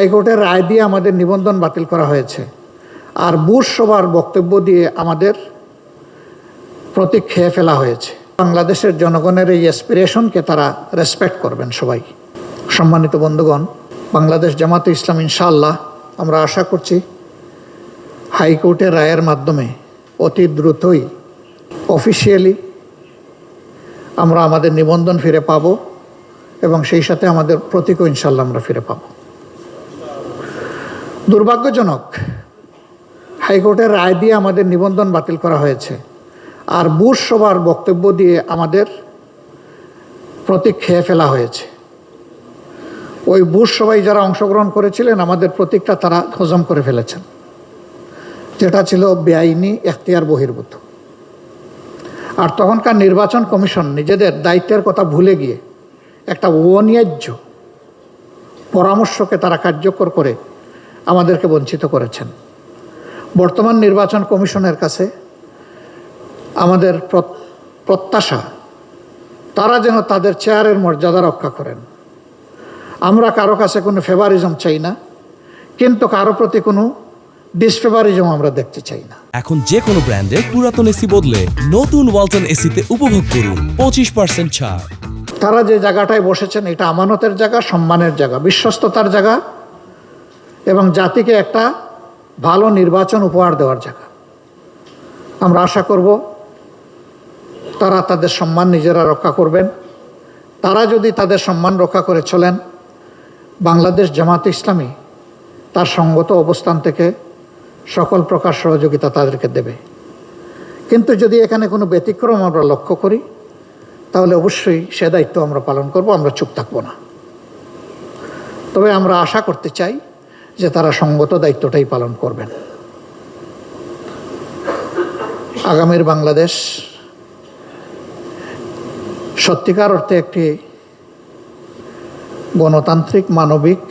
হাইকোর্টের রায় দিয়ে আমাদের নিবন্ধন বাতিল করা হয়েছে, আর বুশ সভার বক্তব্য দিয়ে আমাদের প্রতীক খেয়ে ফেলা হয়েছে। বাংলাদেশের জনগণের এই অ্যাসপিরেশনকে তারা রেসপেক্ট করবেন সবাই। সম্মানিত বন্ধুগণ, বাংলাদেশ জামাতে ইসলাম ইনশাআল্লাহ আমরা আশা করছি হাইকোর্টের রায়ের মাধ্যমে অতি দ্রুতই অফিসিয়ালি আমরা আমাদের নিবন্ধন ফিরে পাব এবং সেই সাথে আমাদের প্রতীকও ইনশাআল্লাহ আমরা ফিরে পাব। দুর্ভাগ্যজনক, হাইকোর্টের রায় দিয়ে আমাদের নিবন্ধন বাতিল করা হয়েছে, আর বুশ সভার বক্তব্য দিয়ে আমাদের প্রতীক খেয়ে ফেলা হয়েছে। ওই বুশ সভায় যারা অংশগ্রহণ করেছিলেন আমাদের প্রতীকটা তারা হজম করে ফেলেছেন, যেটা ছিল বেআইনি, এখতিয়ার বহির্ভূত। আর তখনকার নির্বাচন কমিশন নিজেদের দায়িত্বের কথা ভুলে গিয়ে একটা অন্যায্য পরামর্শকে তারা কার্যকর করে আমাদেরকে বঞ্চিত করেছেন। বর্তমান নির্বাচন কমিশনের কাছে আমাদের প্রত্যাশা তারা যেন তাদের চেয়ারের মর্যাদা রক্ষা করেন। আমরা কারো কাছে কোনো ফেভারিজম চাই না, কিন্তু কারো প্রতি কোনো ডিসফেভারিজম আমরা দেখতে চাই না। এখন যে কোনো ব্র্যান্ডের পুরাতন এসি বদলে নতুন ওয়ালটন এসিতে উপভোগ করুন 25% ছাড়। তারা যে জায়গাটায় বসেছেন এটা আমানতের জায়গা, সম্মানের জায়গা, বিশ্বস্ততার জায়গা এবং জাতিকে একটা ভালো নির্বাচন উপহার দেওয়ার জায়গা। আমরা আশা করব তারা তাদের সম্মান নিজেরা রক্ষা করবেন। তারা যদি তাদের সম্মান রক্ষা করে চলেন, বাংলাদেশ জামাতে ইসলামী তার সঙ্গত অবস্থান থেকে সকল প্রকার সহযোগিতা তাদেরকে দেবে। কিন্তু যদি এখানে কোনো ব্যতিক্রম আমরা লক্ষ্য করি, তাহলে অবশ্যই সে দায়িত্ব আমরা পালন করব, আমরা চুপ থাকব না। তবে আমরা আশা করতে চাই যে তারা সঙ্গত দায়িত্বটাই পালন করবেন। আগামীর বাংলাদেশ সত্যিকার অর্থে একটি গণতান্ত্রিক, মানবিক,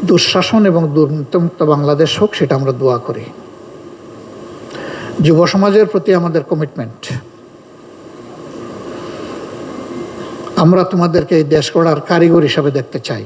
দুঃশাসন এবং দুর্নীতিমুক্ত বাংলাদেশ হোক, সেটা আমরা দোয়া করি। যুব সমাজের প্রতি আমাদের কমিটমেন্ট, আমরা তোমাদেরকে এই দেশ গড়ার কারিগর হিসাবে দেখতে চাই।